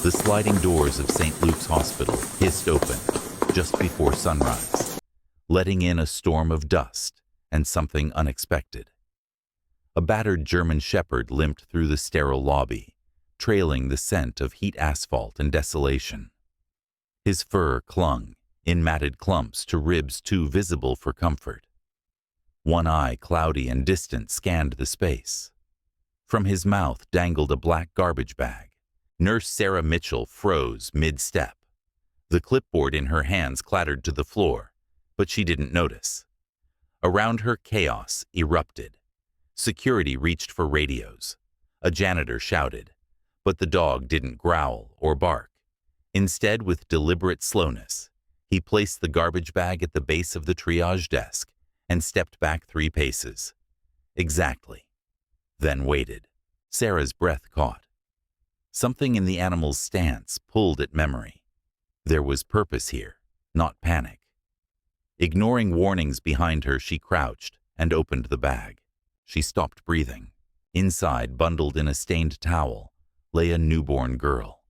The sliding doors of St. Luke's Hospital hissed open just before sunrise, letting in a storm of dust and something unexpected. A battered German shepherd limped through the sterile lobby, trailing the scent of heat asphalt and desolation. His fur clung in matted clumps to ribs too visible for comfort. One eye, cloudy and distant, scanned the space. From his mouth dangled a black garbage bag. Nurse Sarah Mitchell froze mid-step. The clipboard in her hands clattered to the floor, but she didn't notice. Around her, chaos erupted. Security reached for radios. A janitor shouted, but the dog didn't growl or bark. Instead, with deliberate slowness, he placed the garbage bag at the base of the triage desk and stepped back 3 paces. Exactly. Then waited. Sarah's breath caught. Something in the animal's stance pulled at memory. There was purpose here, not panic. Ignoring warnings behind her, she crouched and opened the bag. She stopped breathing. Inside, bundled in a stained towel, lay a newborn girl.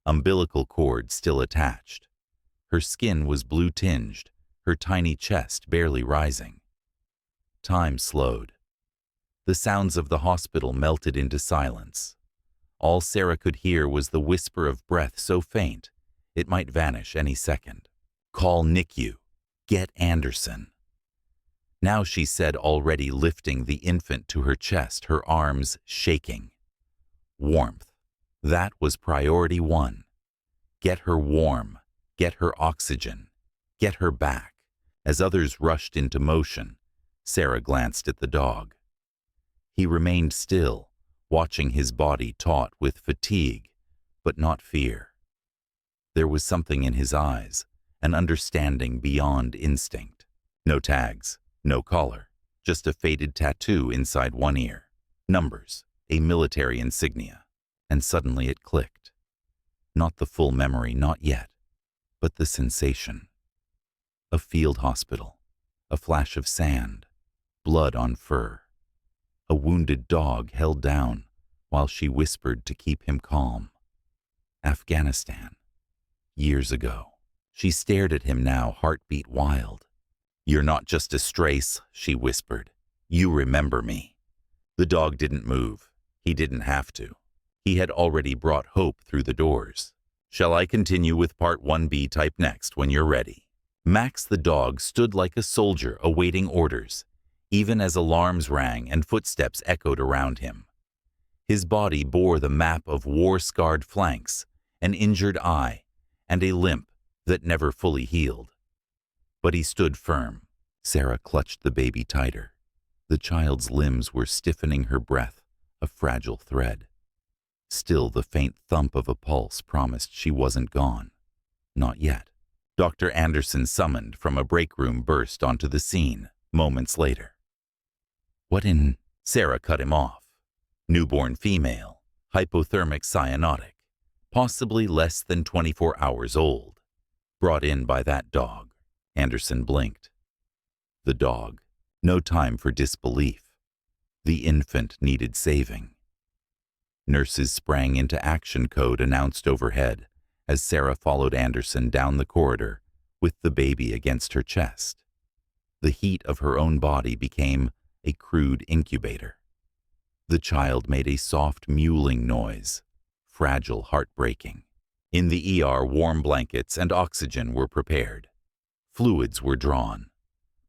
Umbilical cord still attached. Her skin was blue-tinged, her tiny chest barely rising. Time slowed. The sounds of the hospital melted into silence. All Sarah could hear was the whisper of breath so faint it might vanish any second. "Call NICU. Get Anderson." Now she said, already lifting the infant to her chest, her arms shaking. Warmth. That was priority 1. Get her warm. Get her oxygen. Get her back. As others rushed into motion, Sarah glanced at the dog. He remained still, watching his body taut with fatigue, but not fear. There was something in his eyes, an understanding beyond instinct. No tags, no collar, just a faded tattoo inside one ear. Numbers, a military insignia. And suddenly it clicked. Not the full memory, not yet, but the sensation. A field hospital, a flash of sand, blood on fur. A wounded dog held down while she whispered to keep him calm. Afghanistan. Years ago. She stared at him now, heartbeat wild. "You're not just a strace," she whispered. "You remember me." The dog didn't move. He didn't have to. He had already brought hope through the doors. "Shall I continue with part 1B type next when you're ready?" Max the dog stood like a soldier awaiting orders, even as alarms rang and footsteps echoed around him. His body bore the map of war-scarred flanks, an injured eye, and a limp that never fully healed. But he stood firm. Sarah clutched the baby tighter. The child's limbs were stiffening, her breath a fragile thread. Still, the faint thump of a pulse promised she wasn't gone. Not yet. Dr. Anderson, summoned from a break room, burst onto the scene moments later. "What in—" Sarah cut him off. "Newborn female, hypothermic cyanotic, possibly less than 24 hours old. Brought in by that dog." Anderson blinked. The dog. No time for disbelief. The infant needed saving. Nurses sprang into action, code announced overhead as Sarah followed Anderson down the corridor with the baby against her chest. The heat of her own body became a crude incubator. The child made a soft mewling noise, fragile, heartbreaking. In the ER, warm blankets and oxygen were prepared. Fluids were drawn.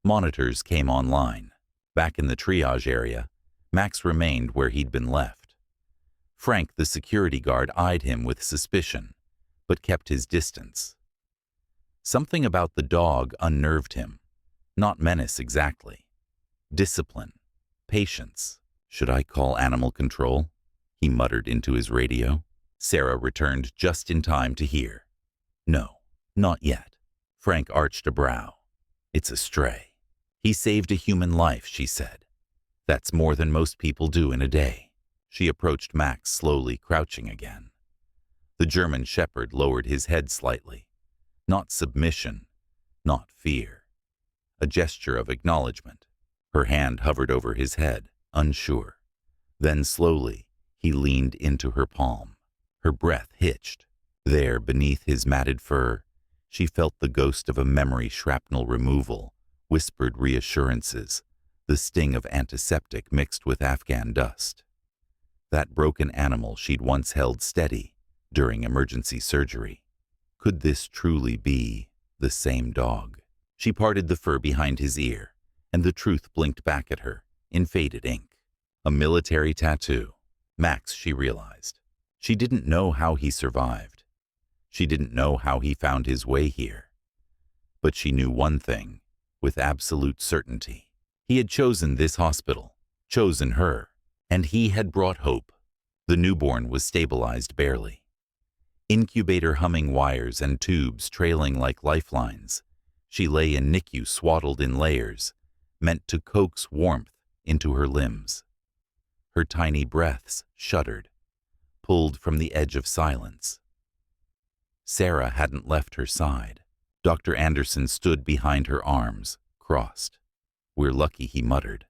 Monitors came online. Back in the triage area, Max remained where he'd been left. Frank, the security guard, eyed him with suspicion, but kept his distance. Something about the dog unnerved him. Not menace exactly. Discipline. Patience. "Should I call animal control?" he muttered into his radio. Sarah returned just in time to hear. "No, not yet." Frank arched a brow. "It's a stray. He saved a human life," she said. "That's more than most people do in a day." She approached Max slowly, crouching again. The German shepherd lowered his head slightly. Not submission, not fear. A gesture of acknowledgement. Her hand hovered over his head, unsure. Then slowly, he leaned into her palm. Her breath hitched. There, beneath his matted fur, she felt the ghost of a memory shrapnel removal, whispered reassurances, the sting of antiseptic mixed with Afghan dust. That broken animal she'd once held steady during emergency surgery. Could this truly be the same dog? She parted the fur behind his ear, and the truth blinked back at her in faded ink. A military tattoo. Max, she realized. She didn't know how he survived. She didn't know how he found his way here. But she knew one thing, with absolute certainty. He had chosen this hospital, chosen her, and he had brought hope. The newborn was stabilized barely. Incubator humming wires and tubes trailing like lifelines. She lay in NICU swaddled in layers, meant to coax warmth into her limbs. Her tiny breaths shuddered, pulled from the edge of silence. Sarah hadn't left her side. Dr. Anderson stood behind her arms, crossed. "We're lucky," he muttered.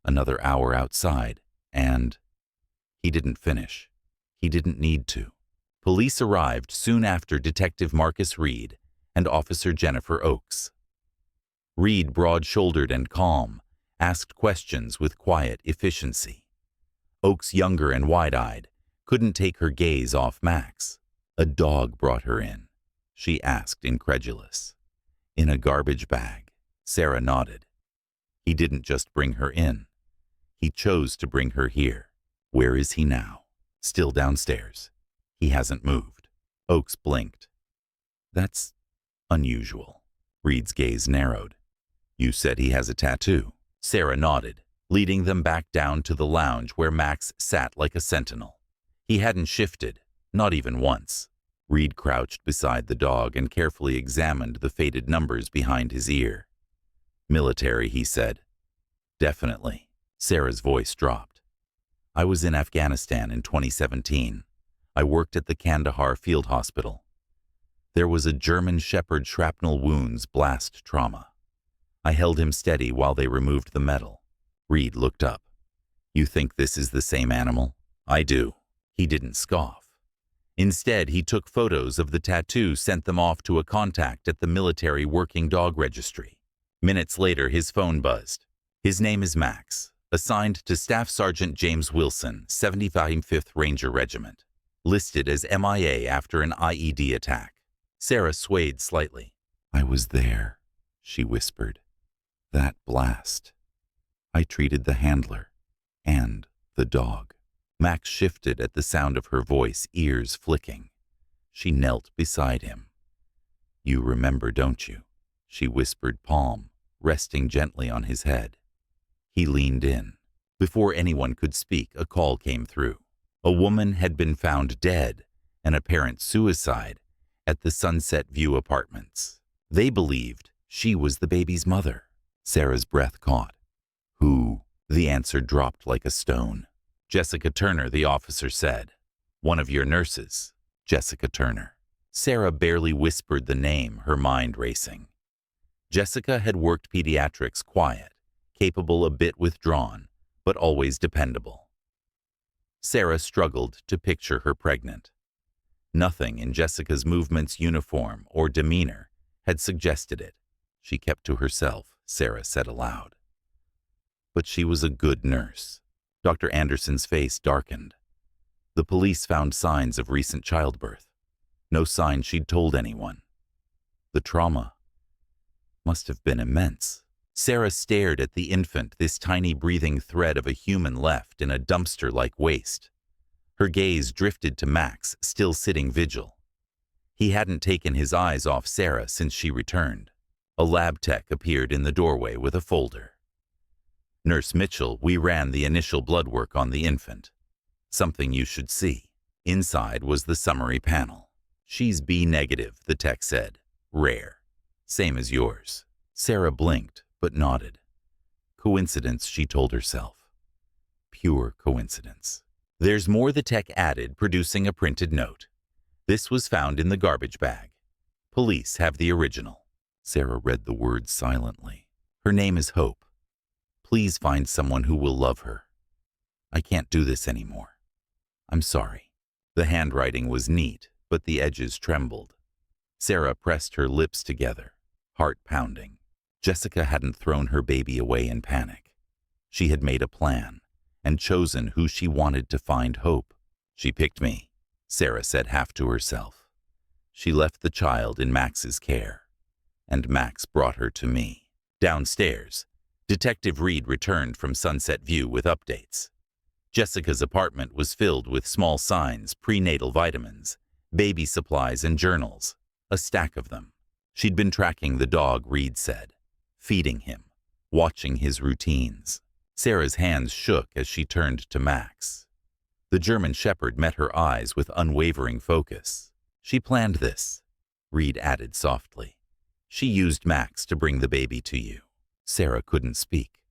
Another hour outside, and he didn't finish. He didn't need to. Police arrived soon after Detective Marcus Reed and Officer Jennifer Oakes. Reed, broad-shouldered and calm, asked questions with quiet efficiency. Oakes, younger and wide-eyed, couldn't take her gaze off Max. "A dog brought her in," she asked, incredulous. "In a garbage bag." Sarah nodded. "He didn't just bring her in. He chose to bring her here." "Where is he now?" "Still downstairs. He hasn't moved." Oakes blinked. "That's unusual." Reed's gaze narrowed. "You said he has a tattoo." Sarah nodded, leading them back down to the lounge where Max sat like a sentinel. He hadn't shifted, not even once. Reed crouched beside the dog and carefully examined the faded numbers behind his ear. "Military," he said. "Definitely." Sarah's voice dropped. "I was in Afghanistan in 2017. I worked at the Kandahar Field Hospital. There was a German Shepherd shrapnel wounds blast trauma. I held him steady while they removed the metal." Reed looked up. "You think this is the same animal?" "I do." He didn't scoff. Instead, he took photos of the tattoo, sent them off to a contact at the military working dog registry. Minutes later, his phone buzzed. "His name is Max, assigned to Staff Sergeant James Wilson, 75th Ranger Regiment. Listed as MIA after an IED attack." Sarah swayed slightly. "I was there," she whispered. "That blast. I treated the handler and the dog." Max shifted at the sound of her voice, ears flicking. She knelt beside him. "You remember, don't you?" she whispered, palm resting gently on his head. He leaned in. Before anyone could speak, a call came through. A woman had been found dead, an apparent suicide, at the Sunset View Apartments. They believed she was the baby's mother. Sarah's breath caught. "Who?" The answer dropped like a stone. "Jessica Turner," the officer said. "One of your nurses." Jessica Turner. Sarah barely whispered the name, her mind racing. Jessica had worked pediatrics, quiet, capable, a bit withdrawn, but always dependable. Sarah struggled to picture her pregnant. Nothing in Jessica's movements, uniform, or demeanor had suggested it. She kept to herself, Sarah said aloud. But she was a good nurse. Dr. Anderson's face darkened. The police found signs of recent childbirth. No sign she'd told anyone. The trauma must have been immense. Sarah stared at the infant, this tiny breathing thread of a human left in a dumpster-like waste. Her gaze drifted to Max, still sitting vigil. He hadn't taken his eyes off Sarah since she returned. A lab tech appeared in the doorway with a folder. "Nurse Mitchell, we ran the initial blood work on the infant. Something you should see." Inside was the summary panel. "She's B negative," the tech said. "Rare. Same as yours." Sarah blinked, but nodded. Coincidence, she told herself. Pure coincidence. "There's more," the tech added, producing a printed note. "This was found in the garbage bag. Police have the original." Sarah read the words silently. "Her name is Hope. Please find someone who will love her. I can't do this anymore. I'm sorry." The handwriting was neat, but the edges trembled. Sarah pressed her lips together, heart pounding. Jessica hadn't thrown her baby away in panic. She had made a plan and chosen who she wanted to find hope. She picked me, Sarah said half to herself. She left the child in Max's care, and Max brought her to me. Downstairs, Detective Reed returned from Sunset View with updates. Jessica's apartment was filled with small signs, prenatal vitamins, baby supplies, and journals, a stack of them. She'd been tracking the dog, Reed said, feeding him, watching his routines. Sarah's hands shook as she turned to Max. The German Shepherd met her eyes with unwavering focus. She planned this, Reed added softly. She used Max to bring the baby to you. Sarah couldn't speak.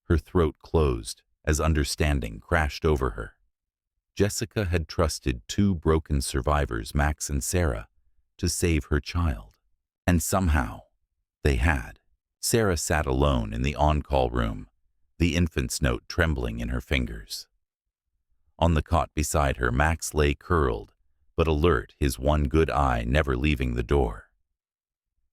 Her throat closed as understanding crashed over her. Jessica had trusted two broken survivors, Max and Sarah, to save her child. And somehow, they had. Sarah sat alone in the on-call room, the infant's note trembling in her fingers. On the cot beside her, Max lay curled, but alert, his one good eye never leaving the door.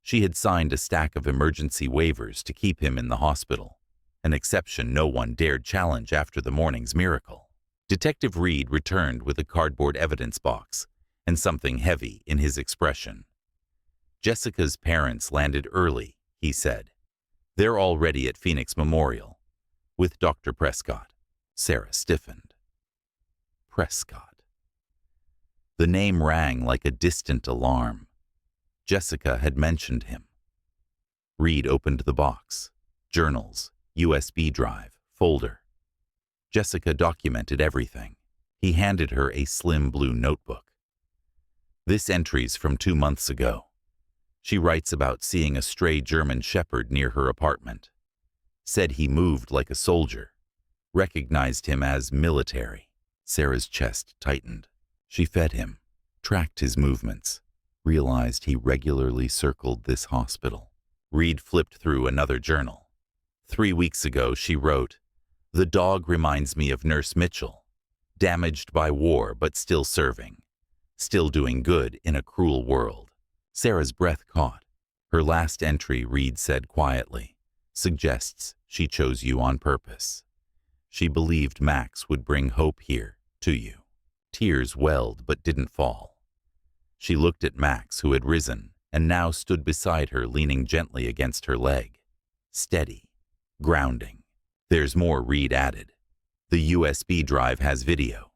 She had signed a stack of emergency waivers to keep him in the hospital, an exception no one dared challenge after the morning's miracle. Detective Reed returned with a cardboard evidence box and something heavy in his expression. Jessica's parents landed early, he said. They're already at Phoenix Memorial, with Dr. Prescott. Sarah stiffened. Prescott. The name rang like a distant alarm. Jessica had mentioned him. Reed opened the box. Journals, USB drive, folder. Jessica documented everything. He handed her a slim blue notebook. This entry's from 2 months ago. She writes about seeing a stray German Shepherd near her apartment. Said he moved like a soldier. Recognized him as military. Sarah's chest tightened. She fed him, tracked his movements, realized he regularly circled this hospital. Reed flipped through another journal. 3 weeks ago, she wrote, "The dog reminds me of Nurse Mitchell, damaged by war but still serving, still doing good in a cruel world." Sarah's breath caught. Her last entry, Reed said quietly, suggests she chose you on purpose. She believed Max would bring hope here, to you. Tears welled but didn't fall. She looked at Max, who had risen and now stood beside her, leaning gently against her leg. Steady, grounding. There's more, Reed added. The USB drive has video.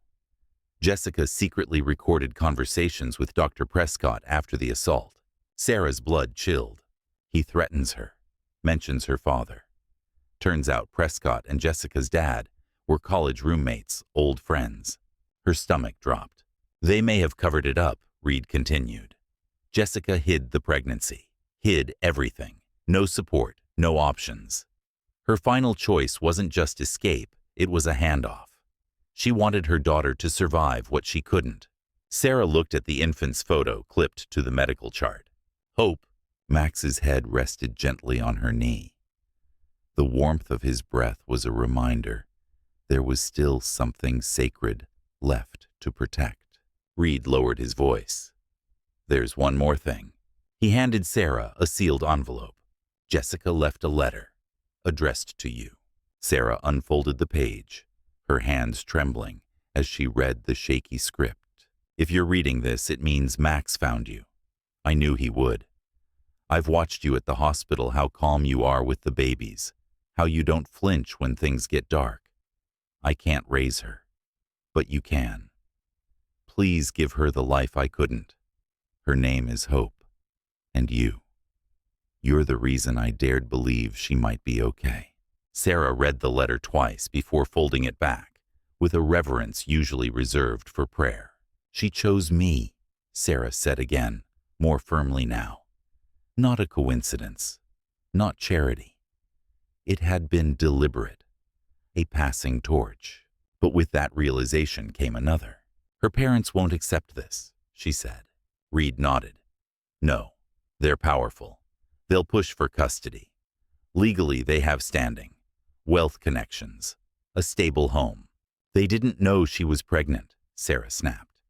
Jessica secretly recorded conversations with Dr. Prescott after the assault. Sarah's blood chilled. He threatens her, mentions her father. Turns out Prescott and Jessica's dad were college roommates, old friends. Her stomach dropped. They may have covered it up, Reed continued. Jessica hid the pregnancy, hid everything. No support, no options. Her final choice wasn't just escape, it was a handoff. She wanted her daughter to survive what she couldn't. Sarah looked at the infant's photo clipped to the medical chart. Hope. Max's head rested gently on her knee. The warmth of his breath was a reminder there was still something sacred left to protect. Reed lowered his voice. There's one more thing. He handed Sarah a sealed envelope. Jessica left a letter, addressed to you. Sarah unfolded the page, her hands trembling as she read the shaky script. If you're reading this, it means Max found you. I knew he would. I've watched you at the hospital, how calm you are with the babies, how you don't flinch when things get dark. I can't raise her, but you can. Please give her the life I couldn't. Her name is Hope, and you're the reason I dared believe she might be okay. Sarah read the letter twice before folding it back, with a reverence usually reserved for prayer. She chose me, Sarah said again, more firmly now. Not a coincidence, not charity. It had been deliberate, a passing torch. But with that realization came another. Her parents won't accept this, she said. Reed nodded. No, they're powerful. They'll push for custody. Legally, they have standing, wealth connections, a stable home. They didn't know she was pregnant, Sarah snapped.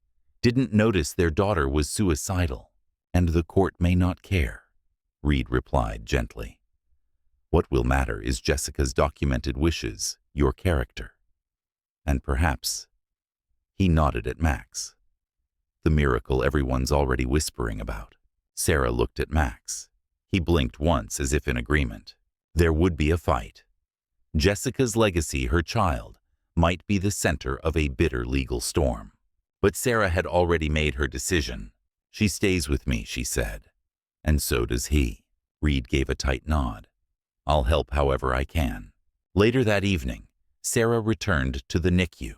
didn't notice their daughter was suicidal, and the court may not care, Reed replied gently. What will matter is Jessica's documented wishes, your character. And perhaps, he nodded at Max. The miracle everyone's already whispering about. Sarah looked at Max. He blinked once as if in agreement. There would be a fight. Jessica's legacy, her child, might be the center of a bitter legal storm. But Sarah had already made her decision. She stays with me, she said. And so does he. Reed gave a tight nod. I'll help however I can. Later that evening, Sarah returned to the NICU.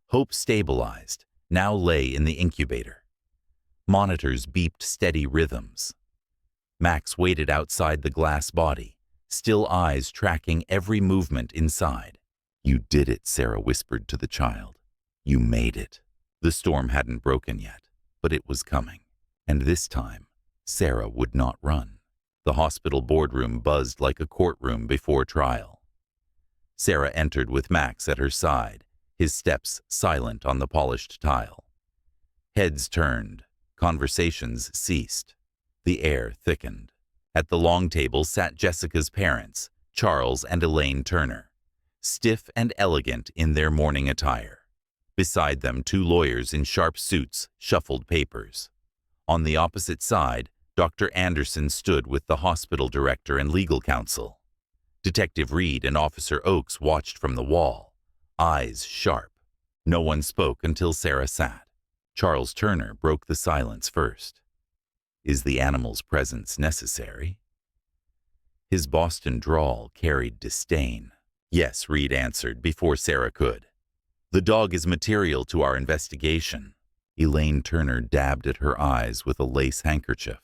Hope, stabilized, now lay in the incubator. Monitors beeped steady rhythms. Max waited outside the glass body, still eyes tracking every movement inside. You did it, Sarah whispered to the child. You made it. The storm hadn't broken yet, but it was coming. And this time, Sarah would not run. The hospital boardroom buzzed like a courtroom before trial. Sarah entered with Max at her side, his steps silent on the polished tile. Heads turned, conversations ceased. The air thickened. At the long table sat Jessica's parents, Charles and Elaine Turner, stiff and elegant in their morning attire. Beside them, two lawyers in sharp suits shuffled papers. On the opposite side, Dr. Anderson stood with the hospital director and legal counsel. Detective Reed and Officer Oakes watched from the wall, eyes sharp. No one spoke until Sarah sat. Charles Turner broke the silence first. Is the animal's presence necessary? His Boston drawl carried disdain. Yes, Reed answered before Sarah could. The dog is material to our investigation. Elaine Turner dabbed at her eyes with a lace handkerchief.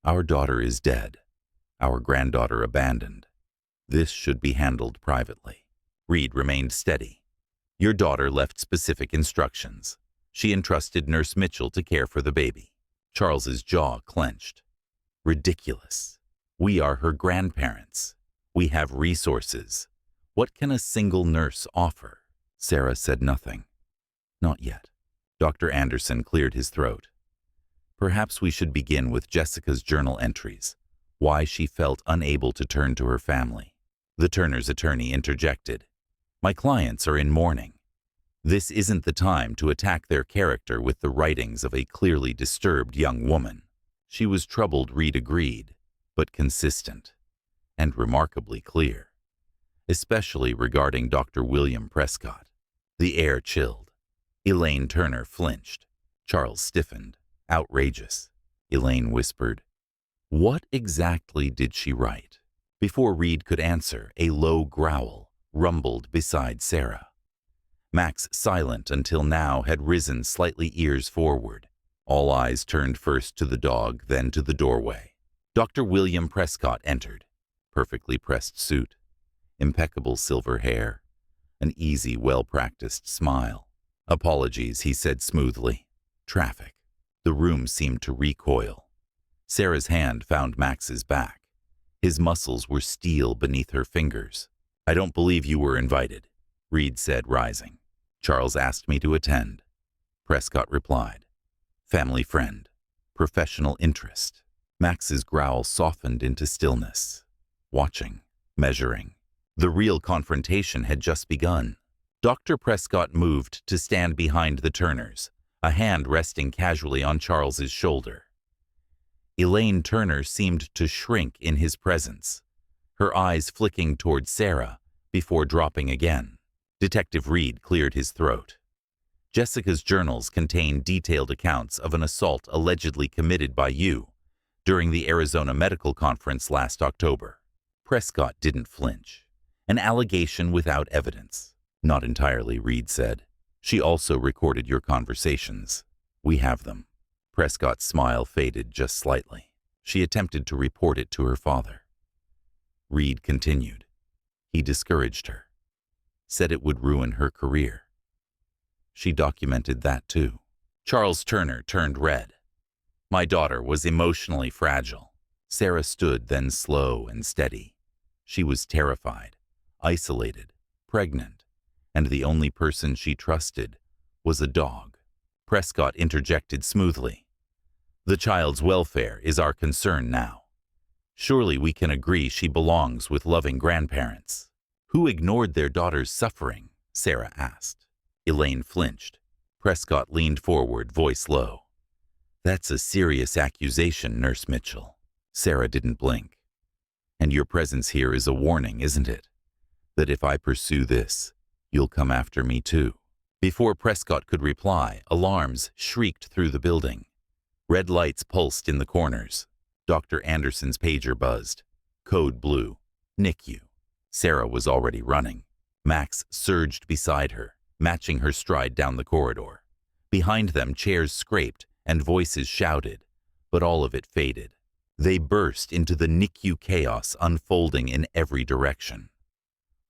Our daughter is dead. Our granddaughter abandoned. This should be handled privately. Reed remained steady. Your daughter left specific instructions. She entrusted Nurse Mitchell to care for the baby. Charles's jaw clenched. Ridiculous. We are her grandparents. We have resources. What can a single nurse offer? Sarah said nothing. Not yet. Dr. Anderson cleared his throat. Perhaps we should begin with Jessica's journal entries, why she felt unable to turn to her family. The Turner's attorney interjected. My clients are in mourning. This isn't the time to attack their character with the writings of a clearly disturbed young woman. She was troubled, Reed agreed, but consistent, and remarkably clear, especially regarding Dr. William Prescott. The air chilled. Elaine Turner flinched. Charles stiffened. Outrageous. Elaine whispered, What exactly did she write? Before Reed could answer, a low growl rumbled beside Sarah. Max, silent until now, had risen slightly, ears forward. All eyes turned first to the dog, then to the doorway. Dr. William Prescott entered. Perfectly pressed suit, impeccable silver hair, an easy, well-practiced smile. Apologies, he said smoothly. Traffic. The room seemed to recoil. Sarah's hand found Max's back. His muscles were steel beneath her fingers. I don't believe you were invited, Reed said, rising. Charles asked me to attend. Prescott replied. Family friend. Professional interest. Max's growl softened into stillness. Watching. Measuring. The real confrontation had just begun. Dr. Prescott moved to stand behind the Turners, a hand resting casually on Charles's shoulder. Elaine Turner seemed to shrink in his presence, her eyes flicking toward Sarah before dropping again. Detective Reed cleared his throat. Jessica's journals contain detailed accounts of an assault allegedly committed by you during the Arizona Medical Conference last October. Prescott didn't flinch. An allegation without evidence. Not entirely, Reed said. She also recorded your conversations. We have them. Prescott's smile faded just slightly. She attempted to report it to her father. Reed continued. He discouraged her. Said it would ruin her career. She documented that too. Charles Turner turned red. My daughter was emotionally fragile. Sarah stood, then slow and steady. She was terrified, isolated, pregnant, and the only person she trusted was a dog. Prescott interjected smoothly. "The child's welfare is our concern now. Surely we can agree she belongs with loving grandparents." "Who ignored their daughter's suffering?" Sarah asked. Elaine flinched. Prescott leaned forward, voice low. "That's a serious accusation, Nurse Mitchell." Sarah didn't blink. "And your presence here is a warning, isn't it? That if I pursue this, you'll come after me too." Before Prescott could reply, alarms shrieked through the building. Red lights pulsed in the corners. Dr. Anderson's pager buzzed. Code blue. NICU. Sarah was already running. Max surged beside her, matching her stride down the corridor. Behind them, chairs scraped and voices shouted, but all of it faded. They burst into the NICU chaos unfolding in every direction.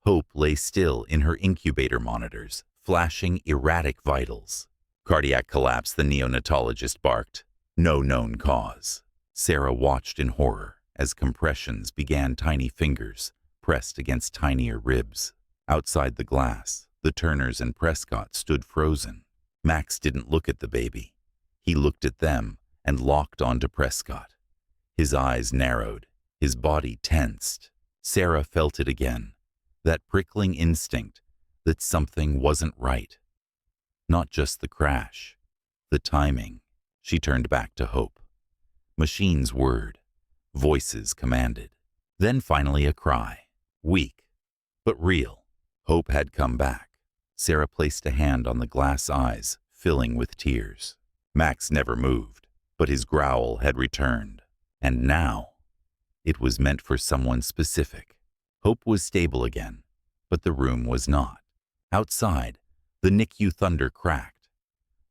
Hope lay still in her incubator monitors, flashing erratic vitals. "Cardiac collapse," the neonatologist barked. "No known cause." Sarah watched in horror as compressions began. Tiny fingers pressed against tinier ribs. Outside the glass, the Turners and Prescott stood frozen. Max didn't look at the baby. He looked at them and locked onto Prescott. His eyes narrowed, his body tensed. Sarah felt it again, that prickling instinct that something wasn't right. Not just the crash, the timing. She turned back to Hope. Machines whirred, voices commanded. Then finally a cry, weak, but real. Hope had come back. Sarah placed a hand on the glass eyes, filling with tears. Max never moved, but his growl had returned. And now, it was meant for someone specific. Hope was stable again, but the room was not. Outside, the NICU thunder cracked.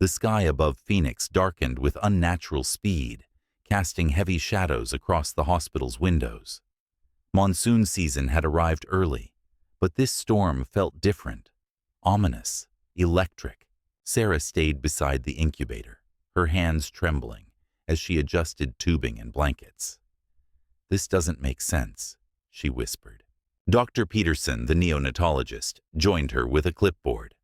The sky above Phoenix darkened with unnatural speed, casting heavy shadows across the hospital's windows. Monsoon season had arrived early, but this storm felt different, ominous, electric. Sarah stayed beside the incubator, her hands trembling as she adjusted tubing and blankets. "This doesn't make sense," she whispered. Dr. Peterson, the neonatologist, joined her with a clipboard.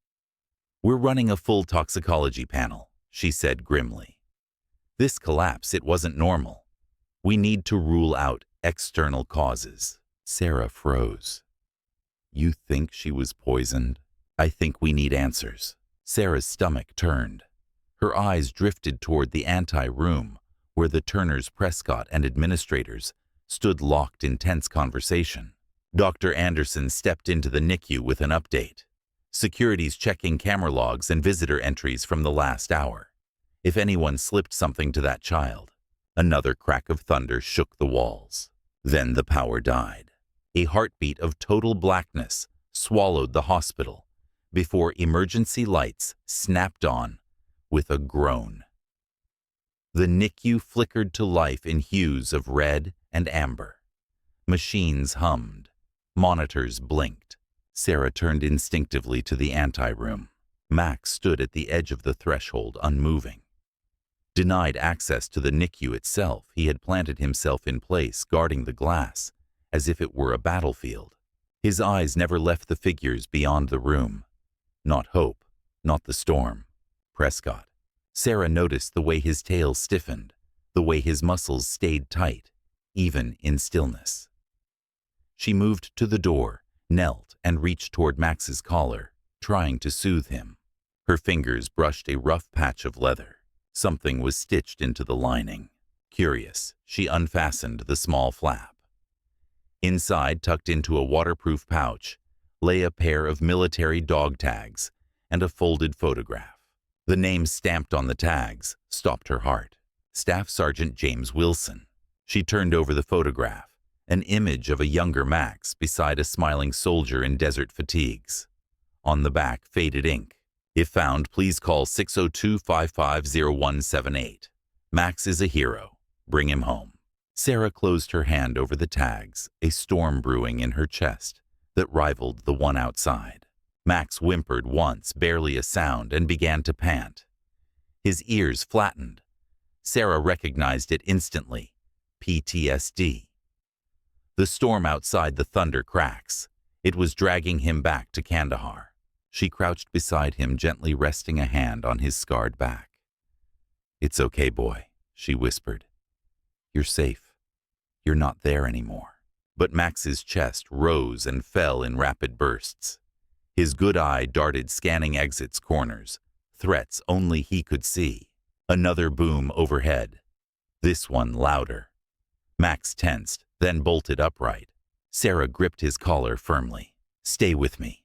"We're running a full toxicology panel," she said grimly. "This collapse, it wasn't normal. We need to rule out external causes." Sarah froze. "You think she was poisoned?" "I think we need answers." Sarah's stomach turned. Her eyes drifted toward the anti-room, where the Turners, Prescott, and administrators stood locked in tense conversation. Dr. Anderson stepped into the NICU with an update. Security's checking camera logs and visitor entries from the last hour. If anyone slipped something to that child. Another crack of thunder shook the walls. Then the power died. A heartbeat of total blackness swallowed the hospital before emergency lights snapped on with a groan. The NICU flickered to life in hues of red and amber. Machines hummed. Monitors blinked. Sarah turned instinctively to the anti-room. Max stood at the edge of the threshold, unmoving. Denied access to the NICU itself, he had planted himself in place, guarding the glass, as if it were a battlefield. His eyes never left the figures beyond the room. Not Hope, not the storm. Prescott. Sarah noticed the way his tail stiffened, the way his muscles stayed tight, even in stillness. She moved to the door, knelt, and reached toward Max's collar, trying to soothe him. Her fingers brushed a rough patch of leather. Something was stitched into the lining. Curious, she unfastened the small flap. Inside, tucked into a waterproof pouch, lay a pair of military dog tags and a folded photograph. The name stamped on the tags stopped her heart. Staff Sergeant James Wilson. She turned over the photograph, an image of a younger Max beside a smiling soldier in desert fatigues. On the back, faded ink. If found, please call 602-550178. Max is a hero. Bring him home. Sarah closed her hand over the tags, a storm brewing in her chest that rivaled the one outside. Max whimpered once, barely a sound, and began to pant. His ears flattened. Sarah recognized it instantly. PTSD. The storm outside, the thunder cracks. It was dragging him back to Kandahar. She crouched beside him, gently resting a hand on his scarred back. "It's okay, boy," she whispered. "You're safe. You're not there anymore." But Max's chest rose and fell in rapid bursts. His good eye darted, scanning exits, corners, threats only he could see. Another boom overhead. This one louder. Max tensed, then bolted upright. Sarah gripped his collar firmly. "Stay with me."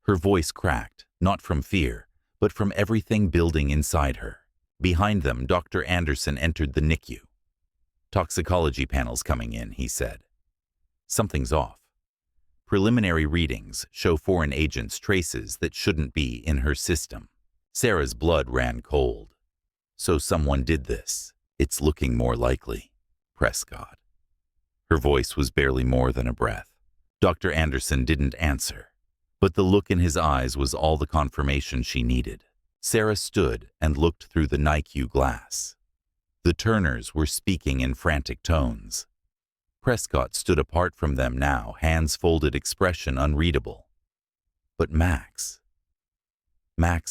Her voice cracked, not from fear, but from everything building inside her. Behind them, Dr. Anderson entered the NICU. "Toxicology panel's coming in," he said. "Something's off. Preliminary readings show foreign agents traces that shouldn't be in her system." Sarah's blood ran cold. "So someone did this. It's looking more likely." Prescott. Her voice was barely more than a breath. Dr. Anderson didn't answer, but the look in his eyes was all the confirmation she needed. Sarah stood and looked through the NICU glass. The Turners were speaking in frantic tones. Prescott stood apart from them now, hands folded, expression unreadable. But Max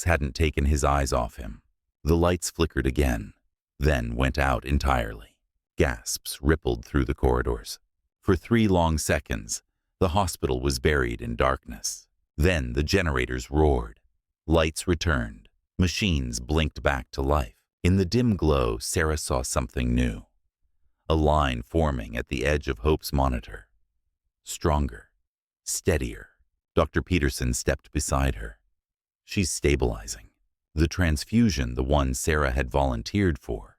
hadn't taken his eyes off him. The lights flickered again, then went out entirely. Gasps rippled through the corridors. For 3 long seconds, the hospital was buried in darkness. Then the generators roared. Lights returned. Machines blinked back to life. In the dim glow, Sarah saw something new. A line forming at the edge of Hope's monitor. Stronger. Steadier. Dr. Peterson stepped beside her. "She's stabilizing." The transfusion, the one Sarah had volunteered for,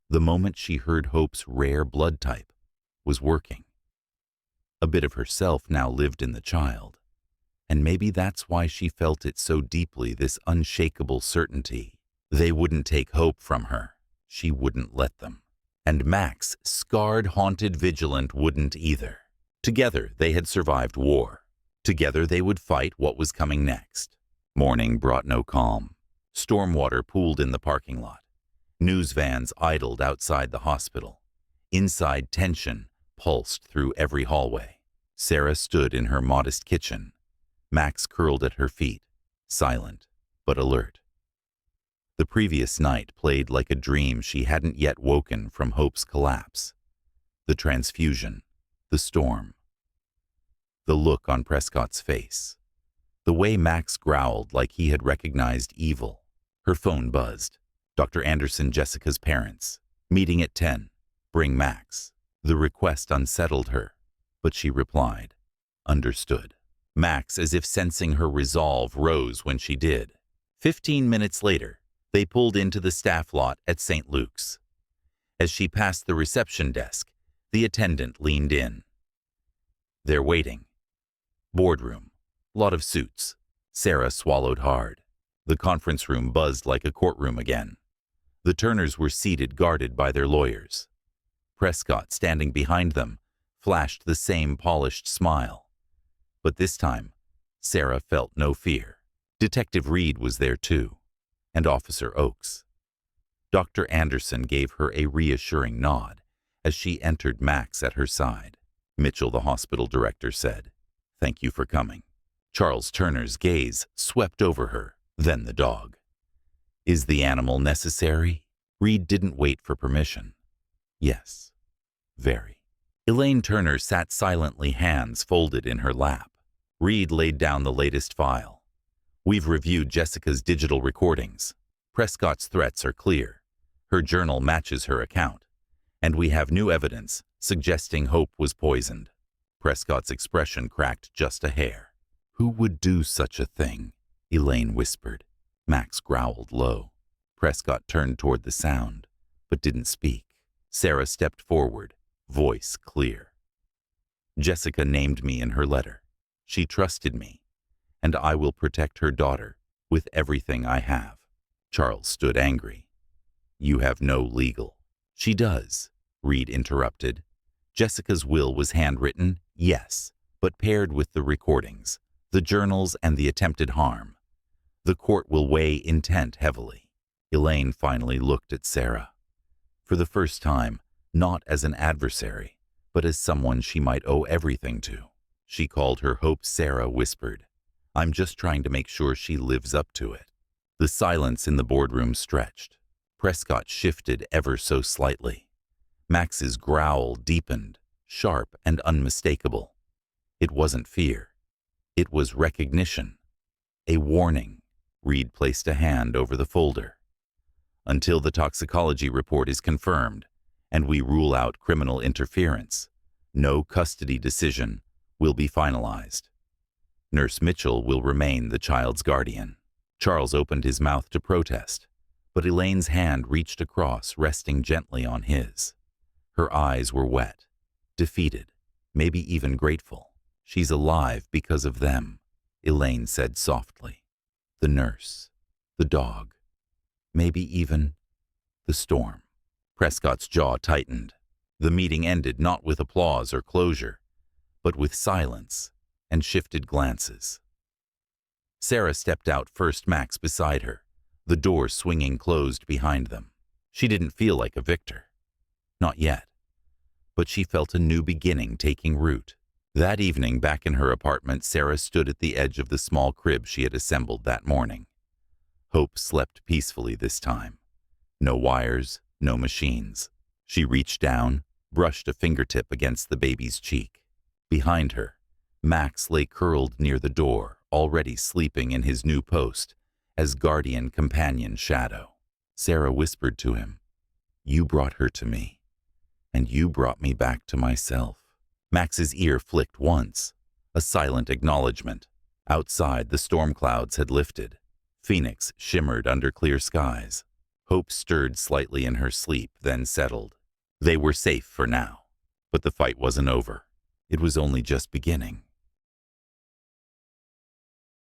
the moment she heard Hope's rare blood type, was working. A bit of herself now lived in the child, and maybe that's why she felt it so deeply, this unshakable certainty. They wouldn't take Hope from her. She wouldn't let them. And Max, scarred, haunted, vigilant, wouldn't either. Together they had survived war. Together they would fight what was coming next. Morning brought no calm. Stormwater pooled in the parking lot. News vans idled outside the hospital. Inside, tension pulsed through every hallway. Sarah stood in her modest kitchen. Max curled at her feet, silent but alert. The previous night played like a dream she hadn't yet woken from Hope's collapse. The transfusion, the storm. The look on Prescott's face. The way Max growled like he had recognized evil. Her phone buzzed. Dr. Anderson, Jessica's parents. Meeting at 10. Bring Max. The request unsettled her, but she replied. Understood. Max, as if sensing her resolve, rose when she did. 15 minutes later, they pulled into the staff lot at St. Luke's. As she passed the reception desk, the attendant leaned in. "They're waiting." Boardroom. Lot of suits. Sarah swallowed hard. The conference room buzzed like a courtroom again. The Turners were seated, guarded by their lawyers. Prescott, standing behind them, flashed the same polished smile. But this time, Sarah felt no fear. Detective Reed was there too, and Officer Oakes. Dr. Anderson gave her a reassuring nod as she entered, Max at her side. "Mitchell," the hospital director said, "thank you for coming." Charles Turner's gaze swept over her, then the dog. "Is the animal necessary?" Reed didn't wait for permission. "Yes, very." Elaine Turner sat silently, hands folded in her lap. Reed laid down the latest file. "We've reviewed Jessica's digital recordings. Prescott's threats are clear. Her journal matches her account. And we have new evidence suggesting Hope was poisoned." Prescott's expression cracked just a hair. "Who would do such a thing?" Elaine whispered. Max growled low. Prescott turned toward the sound, but didn't speak. Sarah stepped forward, voice clear. "Jessica named me in her letter. She trusted me, and I will protect her daughter with everything I have." Charles stood angry. "You have no legal—" "She does," Reed interrupted. "Jessica's will was handwritten, yes, but paired with the recordings, the journals, and the attempted harm. The court will weigh intent heavily." Elaine finally looked at Sarah. For the first time, not as an adversary, but as someone she might owe everything to. She called her Hope. Sarah whispered, "I'm just trying to make sure she lives up to it." The silence in the boardroom stretched. Prescott shifted ever so slightly. Max's growl deepened, sharp and unmistakable. It wasn't fear. It was recognition. A warning. Reed placed a hand over the folder. Until the toxicology report is confirmed and we rule out criminal interference, no custody decision will be finalized. Nurse Mitchell will remain the child's guardian. Charles opened his mouth to protest, but Elaine's hand reached across, resting gently on his. Her eyes were wet, defeated, maybe even grateful. She's alive because of them, Elaine said softly. The nurse, the dog, maybe even the storm. Prescott's jaw tightened. The meeting ended not with applause or closure, but with silence and shifted glances. Sarah stepped out first, Max beside her, the door swinging closed behind them. She didn't feel like a victor. Not yet. But she felt a new beginning taking root. That evening, back in her apartment, Sarah stood at the edge of the small crib she had assembled that morning. Hope slept peacefully this time. No wires, no machines. She reached down, brushed a fingertip against the baby's cheek. Behind her, Max lay curled near the door, already sleeping in his new post as guardian companion shadow. Sarah whispered to him, "You brought her to me, and you brought me back to myself." Max's ear flicked once, a silent acknowledgement. Outside, the storm clouds had lifted. Phoenix shimmered under clear skies. Hope stirred slightly in her sleep, then settled. They were safe for now, but the fight wasn't over. It was only just beginning.